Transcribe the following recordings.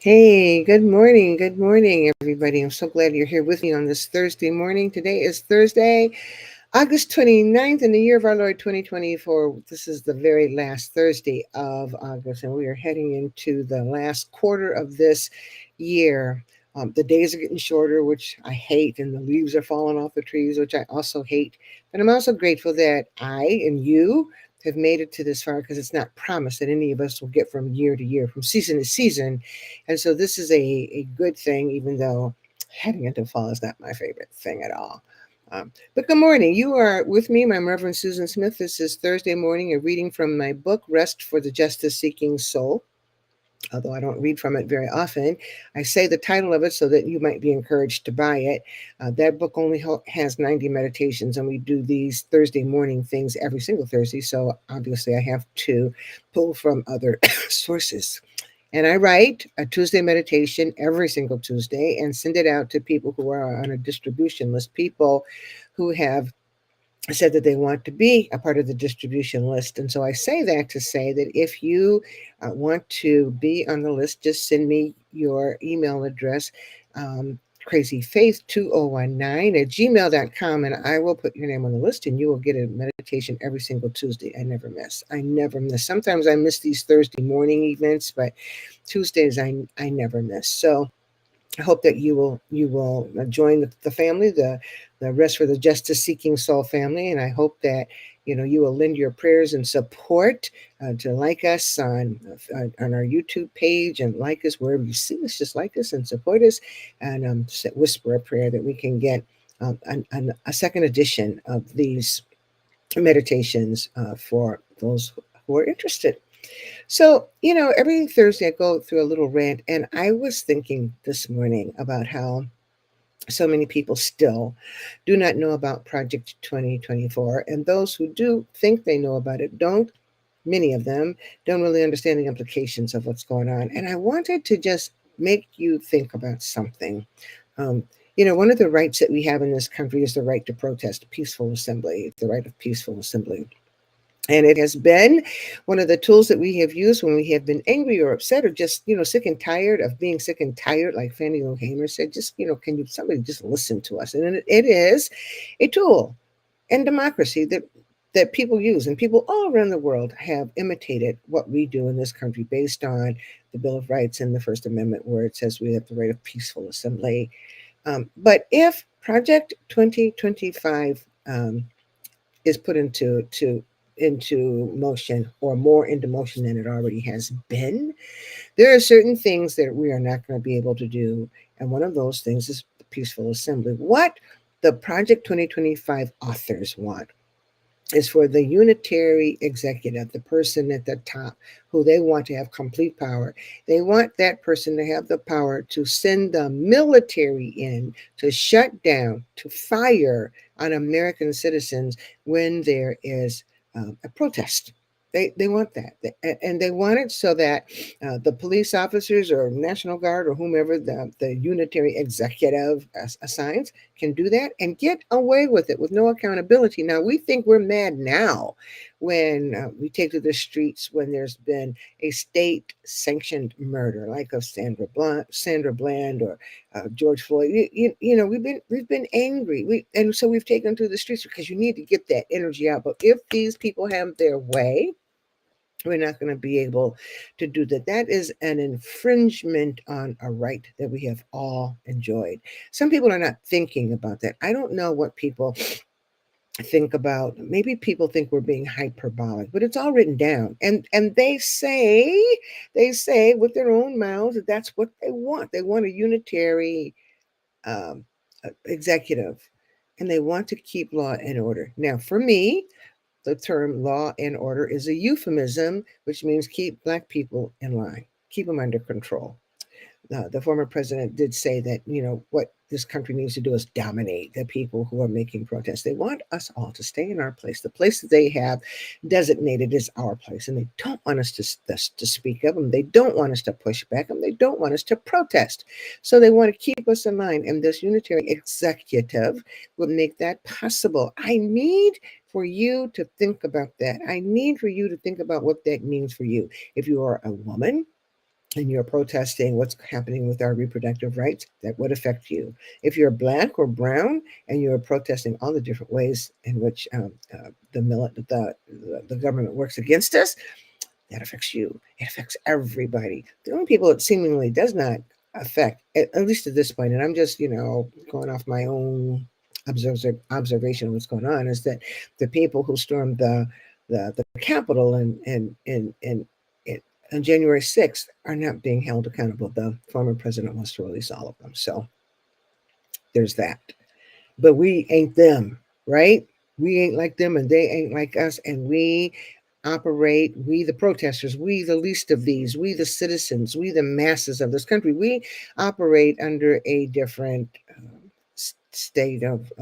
Hey, good morning. Good morning, everybody. I'm so glad you're here with me on this Thursday morning. Today is Thursday, August 29th in the year of our Lord 2024. This is the very last Thursday of August, and we are heading into the last quarter of this year. The days are getting shorter, which I hate, and the leaves are falling off the trees, which I also hate. But I'm also grateful that I and you have made it to this far because it's not promised that any of us will get from year to year, from season to season. And so this is a good thing, even though heading into fall is not my favorite thing at all. But good morning. You are with me, my Reverend Susan Smith. This is Thursday morning, a reading from my book, Rest for the Justice Seeking Soul. Although I don't read from it very often, I say the title of it so that you might be encouraged to buy it. That book only has 90 meditations, and we do these Thursday morning things every single Thursday. So obviously, I have to pull from other sources. And I write a Tuesday meditation every single Tuesday and send it out to people who are on a distribution list, people who have said that they want to be a part of the distribution list. And so I say that to say that if you want to be on the list, just send me your email address, crazyfaith2019 at gmail.com, and I will put your name on the list and you will get a meditation every single Tuesday. I never miss. I never miss. Sometimes I miss these Thursday morning events, but Tuesdays I never miss. So I hope that you will join the family, the Rest for the Justice Seeking Soul family, and I hope that you will lend your prayers and support to like us on our YouTube page and like us wherever you see us. Just like us and support us, and whisper a prayer that we can get a second edition of these meditations for those who are interested. So, every Thursday I go through a little rant, and I was thinking this morning about how so many people still do not know about Project 2024, and those who do think they know about it don't. Many of them don't really understand the implications of what's going on. And I wanted to just make you think about something. Um, one of the rights that we have in this country is the right to protest, peaceful assembly, the right of peaceful assembly. And it has been one of the tools that we have used when we have been angry or upset or just, sick and tired of being sick and tired, like Fannie Lou Hamer said, just, can you somebody just listen to us? And it is a tool in democracy that people use, and people all around the world have imitated what we do in this country based on the Bill of Rights and the First Amendment, where it says we have the right of peaceful assembly. But if Project 2025 is put into motion, or more into motion than it already has been, there are certain things that we are not going to be able to do. And one of those things is peaceful assembly. What the Project 2025 authors want is for the unitary executive, the person at the top, who they want to have complete power. They want that person to have the power to send the military in to shut down, to fire on American citizens when there is a protest. They want that. And they want it so that the police officers or National Guard or whomever the unitary executive assigns can do that and get away with it with no accountability. Now, we think we're mad now when we take to the streets when there's been a state sanctioned murder like of Sandra Bland or George Floyd. We've been angry. And so we've taken to the streets because you need to get that energy out. But if these people have their way, we're not going to be able to do that. That is an infringement on a right that we have all enjoyed. Some people are not thinking about that. I don't know what people think about. Maybe people think we're being hyperbolic, but it's all written down. And they say with their own mouths that that's what they want. They want a unitary um, executive, and they want to keep law and order. Now, for me, the term law and order is a euphemism, which means keep Black people in line, keep them under control. The former president did say that, what this country needs to do is dominate the people who are making protests. They want us all to stay in our place. The place that they have designated is our place, and they don't want us to speak up, and they don't want us to push back, and they don't want us to protest. So they want to keep us in line, and this unitary executive will make that possible. I need for you to think about that. I need for you to think about what that means for you. If you are a woman, and you're protesting what's happening with our reproductive rights, that would affect you. If you're black or brown and you're protesting all the different ways in which the government works against us, that affects you. It affects everybody. The only people it seemingly does not affect, at least at this point, and I'm just, going off my own observation of what's going on, is that the people who stormed the Capitol on January 6th are not being held accountable. The former president wants to release all of them. So there's that. But we ain't them, right? We ain't like them and they ain't like us. And we the protesters, we the least of these, we the citizens, we the masses of this country, we operate under a different state of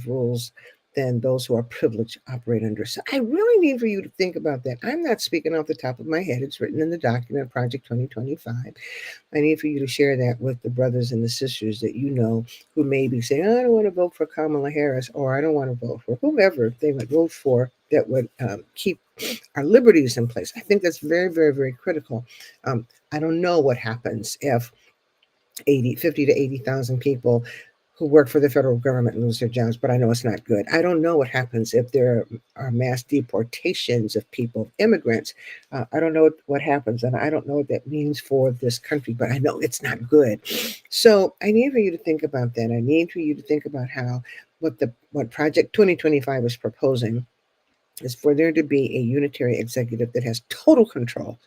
rules than those who are privileged operate under. So I really need for you to think about that. I'm not speaking off the top of my head. It's written in the document, Project 2025. I need for you to share that with the brothers and the sisters that you know who may be saying, I don't want to vote for Kamala Harris, or I don't want to vote for whomever they would vote for that would keep our liberties in place. I think that's very, very, very critical. I don't know what happens if 50 to 80,000 people who work for the federal government lose their jobs, but I know it's not good. I don't know what happens if there are mass deportations of people, immigrants. I don't know what happens, and I don't know what that means for this country, but I know it's not good. So I need for you to think about that. I need for you to think about how what Project 2025 is proposing is for there to be a unitary executive that has total control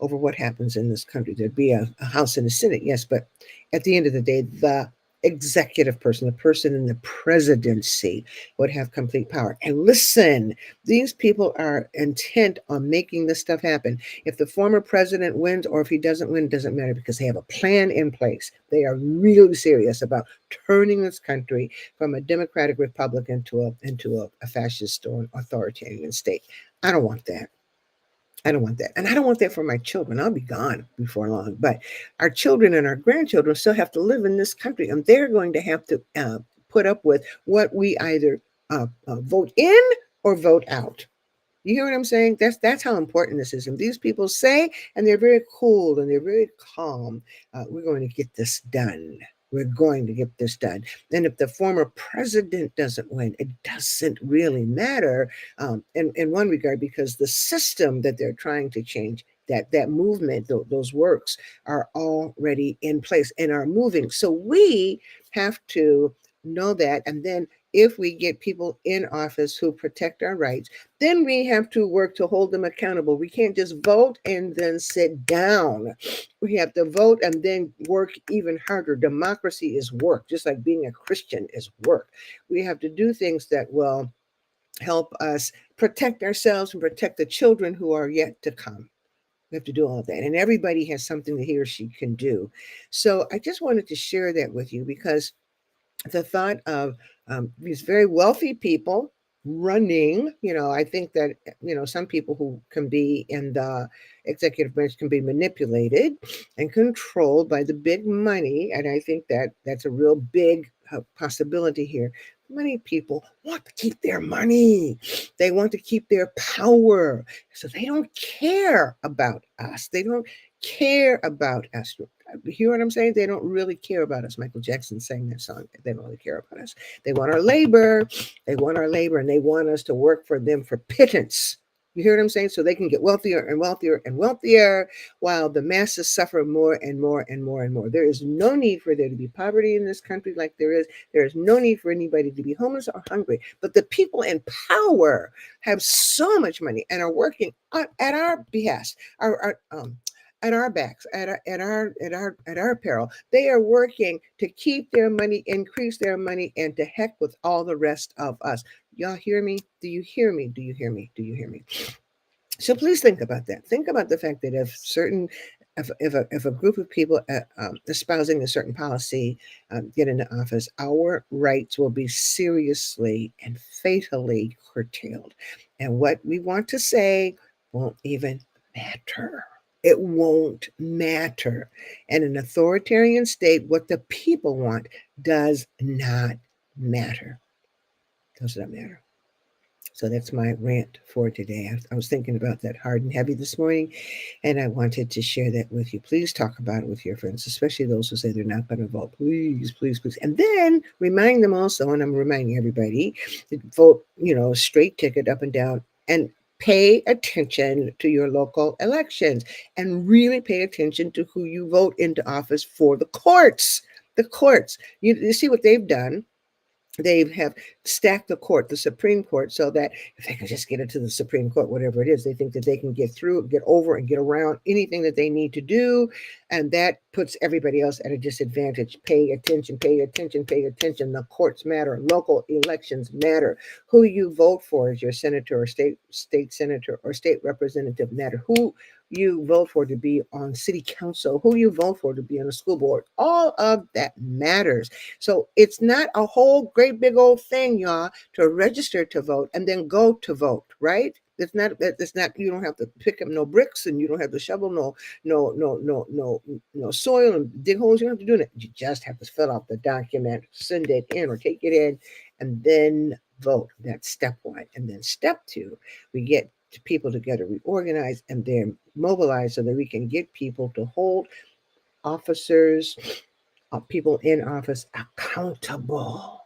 over what happens in this country. There'd be a House and a Senate, yes, but at the end of the day, the executive person, the person in the presidency, would have complete power. And listen, these people are intent on making this stuff happen. If the former president wins or if he doesn't win, it doesn't matter, because they have a plan in place. They are really serious about turning this country from a democratic republic into a fascist or authoritarian state. I don't want that. I don't want that. And I don't want that for my children. I'll be gone before long. But our children and our grandchildren still have to live in this country, and they're going to have to put up with what we either vote in or vote out. You hear what I'm saying? That's how important this is. And these people say, and they're very cool and they're very calm, we're going to get this done. We're going to get this done. And if the former president doesn't win, it doesn't really matter in one regard, because the system that they're trying to change, that movement, those works are already in place and are moving. So we have to know that. And then if we get people in office who protect our rights, then we have to work to hold them accountable. We can't just vote and then sit down. We have to vote and then work even harder. Democracy is work, just like being a Christian is work. We have to do things that will help us protect ourselves and protect the children who are yet to come. We have to do all of that. And everybody has something that he or she can do. So I just wanted to share that with you, because the thought of these very wealthy people running, I think that, some people who can be in the executive branch can be manipulated and controlled by the big money. And I think that that's a real big possibility here. Many people want to keep their money. They want to keep their power. So they don't care about us. They don't care about us. You hear what I'm saying? They don't really care about us. Michael Jackson sang that song. They don't really care about us. They want our labor. They want our labor, and they want us to work for them for pittance. You hear what I'm saying? So they can get wealthier and wealthier and wealthier, while the masses suffer more and more and more and more. There is no need for there to be poverty in this country like there is. There is no need for anybody to be homeless or hungry. But the people in power have so much money and are working at our behest, at our backs, at our peril. They are working to keep their money, increase their money, and to heck with all the rest of us. Y'all hear me? Do you hear me? Do you hear me? Do you hear me? So please think about that. Think about the fact that if a group of people espousing a certain policy get into office, our rights will be seriously and fatally curtailed. And what we want to say won't even matter. It won't matter. In an authoritarian state, what the people want does not matter. Does not matter. So that's my rant for today. I was thinking about that hard and heavy this morning, and I wanted to share that with you. Please talk about it with your friends, especially those who say they're not going to vote. Please, please, please. And then remind them also, and I'm reminding everybody, to vote, straight ticket up and down, and pay attention to your local elections, and really pay attention to who you vote into office for the courts. The courts. You see what they've done. They have stacked the court, the Supreme Court, so that if they can just get into the Supreme Court, whatever it is, they think that they can get through, get over, and get around anything that they need to do. And that puts everybody else at a disadvantage. Pay attention, pay attention, pay attention. The courts matter. Local elections matter. Who you vote for as your senator or state senator or state representative matter. Who you vote for to be on city council, who you vote for to be on a school board, all of that matters. So it's not a whole great big old thing, y'all, to register to vote and then go to vote, right? It's not, you don't have to pick up no bricks, and you don't have to shovel no soil and dig holes. You don't have to do that. You just have to fill out the document, send it in or take it in, and then vote. That's step one. And then step two, we get people together, we organize, and then mobilize so that we can get people to hold officers, people in office accountable.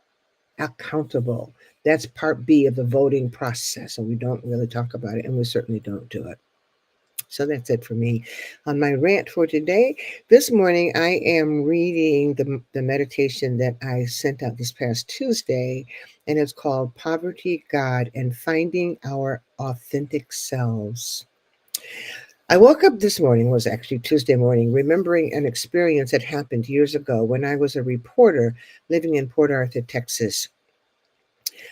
Accountable. That's part B of the voting process, and we don't really talk about it, and we certainly don't do it. So that's it for me on my rant for today. This morning, I am reading the meditation that I sent out this past Tuesday, and it's called Poverty, God, and Finding Our Authentic Selves. I woke up this morning, was actually Tuesday morning, remembering an experience that happened years ago when I was a reporter living in Port Arthur, Texas.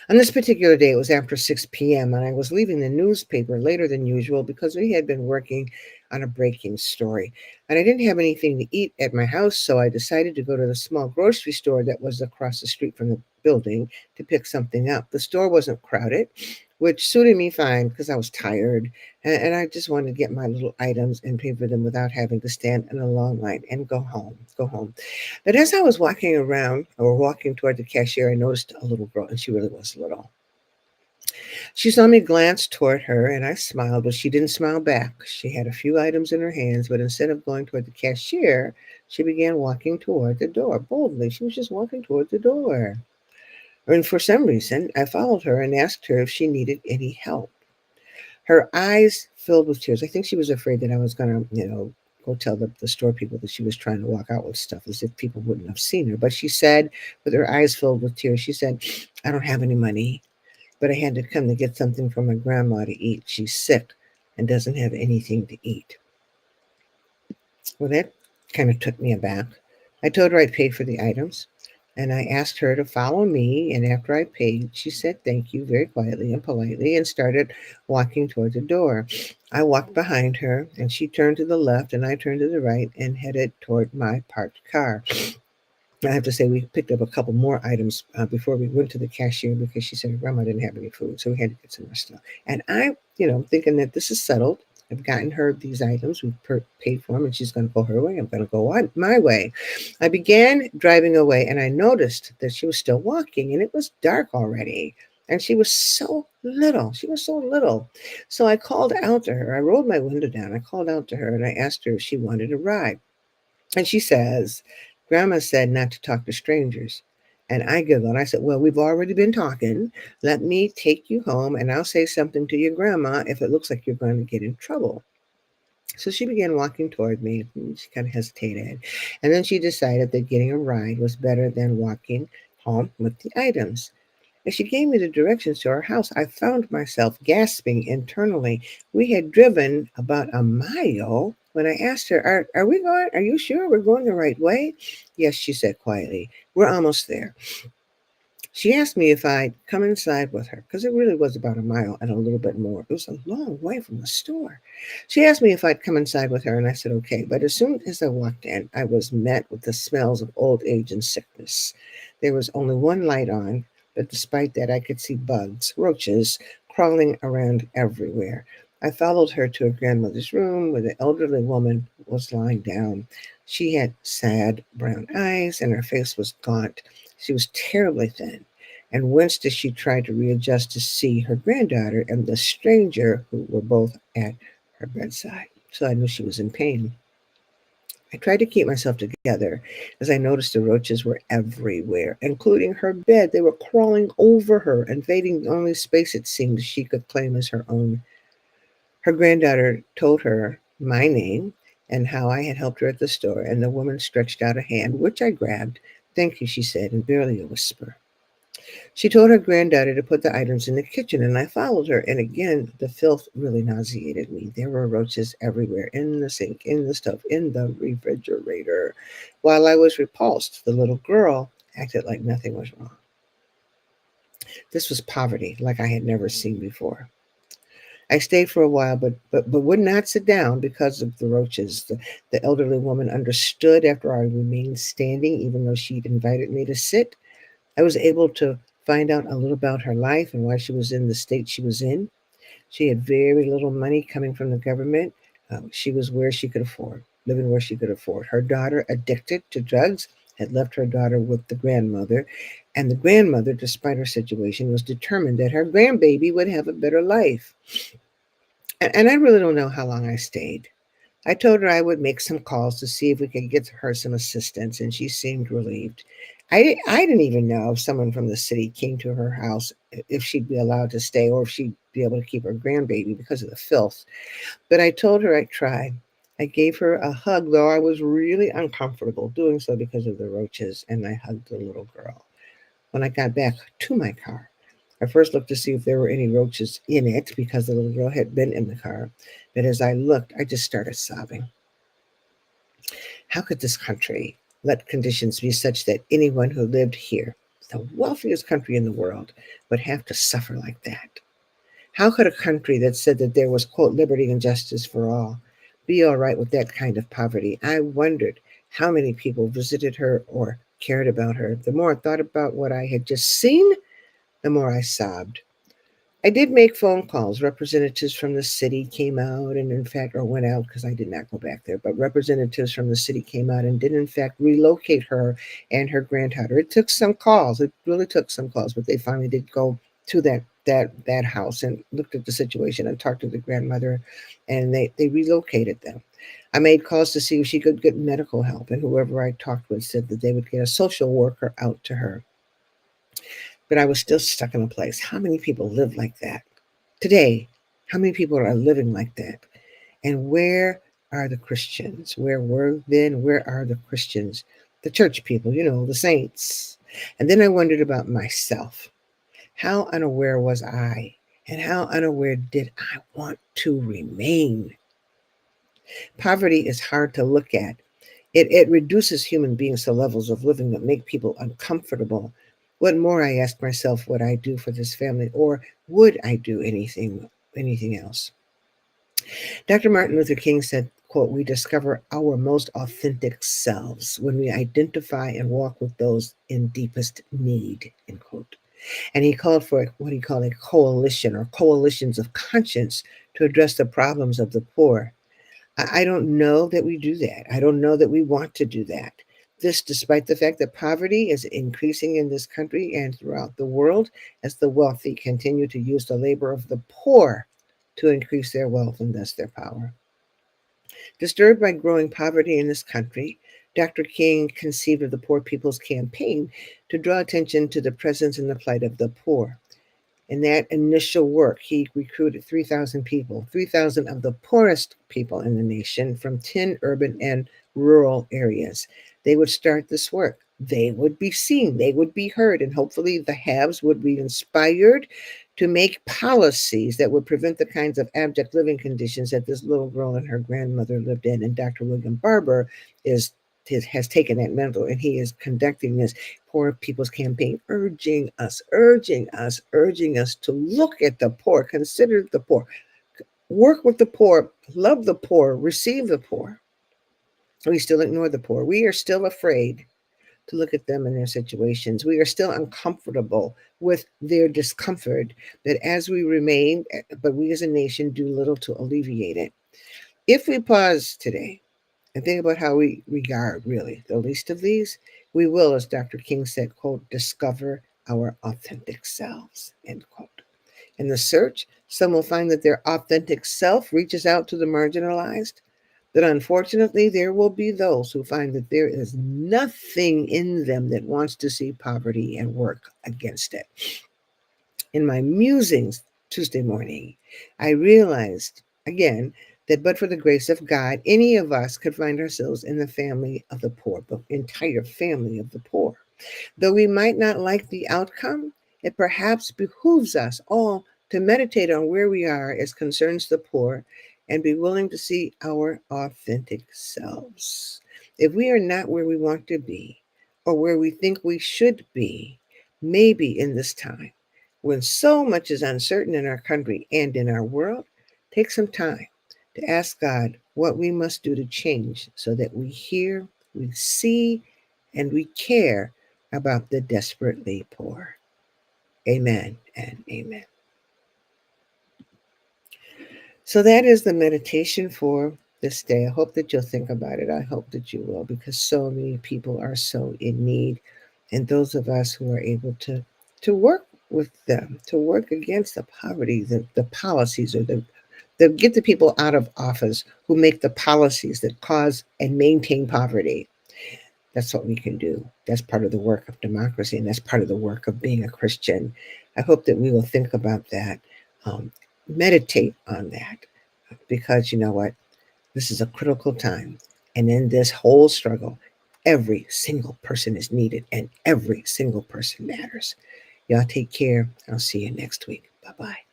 On this particular day, it was after 6 p.m., and I was leaving the newspaper later than usual because we had been working on a breaking story. And I didn't have anything to eat at my house, so I decided to go to the small grocery store that was across the street from the building to pick something up. The store wasn't crowded, which suited me fine because I was tired, and I just wanted to get my little items and pay for them without having to stand in a long line and go home. But as I was walking around or walking toward the cashier, I noticed a little girl, and she really was little. She saw me glance toward her, and I smiled, but she didn't smile back. She had a few items in her hands, but instead of going toward the cashier, she began walking toward the door boldly. She was just walking toward the door. And for some reason, I followed her and asked her if she needed any help. Her eyes filled with tears. I think she was afraid that I was going to, go tell the store people that she was trying to walk out with stuff, as if people wouldn't have seen her. But she said, with her eyes filled with tears, she said, "I don't have any money, but I had to come to get something for my grandma to eat. She's sick and doesn't have anything to eat." Well, that kind of took me aback. I told her I'd paid for the items, and I asked her to follow me. And after I paid, she said thank you very quietly and politely and started walking toward the door. I walked behind her, and she turned to the left, and I turned to the right and headed toward my parked car. I have to say, we picked up a couple more items before we went to the cashier because she said her grandma didn't have any food, so we had to get some more stuff. And I, thinking that this is settled. I've gotten her these items. We've paid for them, and she's going to go her way. I'm going to go my way. I began driving away, and I noticed that she was still walking, and it was dark already. And she was so little. She was so little. So I called out to her. I rolled my window down. I called out to her, and I asked her if she wanted a ride. And she says, "Grandma said not to talk to strangers." And I giggled. And I said, "Well, we've already been talking. Let me take you home, and I'll say something to your grandma if it looks like you're going to get in trouble." So she began walking toward me. She kind of hesitated. And then she decided that getting a ride was better than walking home with the items. As she gave me the directions to our house, I found myself gasping internally. We had driven about a mile when I asked her, are we going? Are you sure we're going the right way?" "Yes," she said quietly. "We're almost there." She asked me if I'd come inside with her, because it really was about a mile and a little bit more. It was a long way from the store. She asked me if I'd come inside with her, and I said okay. But as soon as I walked in, I was met with the smells of old age and sickness. There was only one light on, but despite that, I could see bugs, roaches, crawling around everywhere. I followed her to her grandmother's room where the elderly woman was lying down. She had sad brown eyes, and her face was gaunt. She was terribly thin, and winced as she tried to readjust to see her granddaughter and the stranger who were both at her bedside. So I knew she was in pain. I tried to keep myself together as I noticed the roaches were everywhere, including her bed. They were crawling over her, invading the only space it seemed she could claim as her own. Her granddaughter told her my name and how I had helped her at the store, and the woman stretched out a hand, which I grabbed. "Thank you," she said, in barely a whisper. She told her granddaughter to put the items in the kitchen, and I followed her. And again, the filth really nauseated me. There were roaches everywhere, in the sink, in the stove, in the refrigerator. While I was repulsed, the little girl acted like nothing was wrong. This was poverty like I had never seen before. I stayed for a while, but would not sit down because of the roaches. The elderly woman understood after I remained standing, even though she'd invited me to sit. I was able to find out a little about her life and why she was in the state she was in. She had very little money coming from the government. She was where she could afford, living where she could afford. Her daughter, addicted to drugs, had left her daughter with the grandmother, and the grandmother, despite her situation, was determined that her grandbaby would have a better life. And I really don't know how long I stayed. I told her I would make some calls to see if we could get her some assistance, and she seemed relieved. I didn't even know if someone from the city came to her house, if she'd be allowed to stay or if she'd be able to keep her grandbaby because of the filth. But I told her I'd try. I gave her a hug, though I was really uncomfortable doing so because of the roaches, and I hugged the little girl. When I got back to my car, I first looked to see if there were any roaches in it because the little girl had been in the car. But as I looked, I just started sobbing. How could this country let conditions be such that anyone who lived here, the wealthiest country in the world, would have to suffer like that? How could a country that said that there was, quote, liberty and justice for all, be all right with that kind of poverty? I wondered how many people visited her or cared about her. The more I thought about what I had just seen, the more I sobbed. I did make phone calls. Representatives from the city came out and, in fact, or went out because I did not go back there, but representatives from the city came out and did, in fact, relocate her and her granddaughter. It took some calls. It really took some calls, but they finally did go to that house and looked at the situation and talked to the grandmother, and they relocated them. I made calls to see if she could get medical help, and whoever I talked with said that they would get a social worker out to her. But I was still stuck in a place. How many people live like that? Today, how many people are living like that? And where are the Christians? Where were then? Where are the Christians? The church people, the saints. And then I wondered about myself. How unaware was I? And how unaware did I want to remain? Poverty is hard to look at. It reduces human beings to levels of living that make people uncomfortable. What more, I ask myself, would I do for this family, or would I do anything else? Dr. Martin Luther King said, quote, "We discover our most authentic selves when we identify and walk with those in deepest need," end quote. And he called for what he called a coalition or coalitions of conscience to address the problems of the poor. I don't know that we do that. I don't know that we want to do that. This, despite the fact that poverty is increasing in this country and throughout the world as the wealthy continue to use the labor of the poor to increase their wealth and thus their power. Disturbed by growing poverty in this country, Dr. King conceived of the Poor People's Campaign to draw attention to the presence and the plight of the poor. In that initial work, he recruited 3,000 people, 3,000 of the poorest people in the nation from 10 urban and rural areas. They would start this work. They would be seen, they would be heard, and hopefully the haves would be inspired to make policies that would prevent the kinds of abject living conditions that this little girl and her grandmother lived in. And Dr. William Barber has taken that mantle, and he is conducting this Poor People's Campaign, urging us to look at the poor, consider the poor, work with the poor, love the poor, receive the poor. We still ignore the poor. We are still afraid to look at them and their situations. We are still uncomfortable with their discomfort, that as we remain, but we as a nation do little to alleviate it. If we pause today and think about how we regard really the least of these, we will, as Dr. King said, quote, discover our authentic selves, end quote. In the search, some will find that their authentic self reaches out to the marginalized, that unfortunately there will be those who find that there is nothing in them that wants to see poverty and work against it. In my musings Tuesday morning, I realized again that but for the grace of God, any of us could find ourselves in the family of the poor, the entire family of the poor. Though we might not like the outcome, it perhaps behooves us all to meditate on where we are as concerns the poor and be willing to see our authentic selves. If we are not where we want to be or where we think we should be, maybe in this time, when so much is uncertain in our country and in our world, take some time to ask God what we must do to change so that we hear, we see, and we care about the desperately poor. Amen and amen. So that is the meditation for this day. I hope that you'll think about it. I hope that you will, because so many people are so in need. And those of us who are able to work with them, to work against the poverty, the policies, or the get the people out of office who make the policies that cause and maintain poverty. That's what we can do. That's part of the work of democracy, and that's part of the work of being a Christian. I hope that we will think about that, um, meditate on that, because you know what? This is a critical time. And in this whole struggle, every single person is needed, and every single person matters. Y'all take care. I'll see you next week. Bye bye.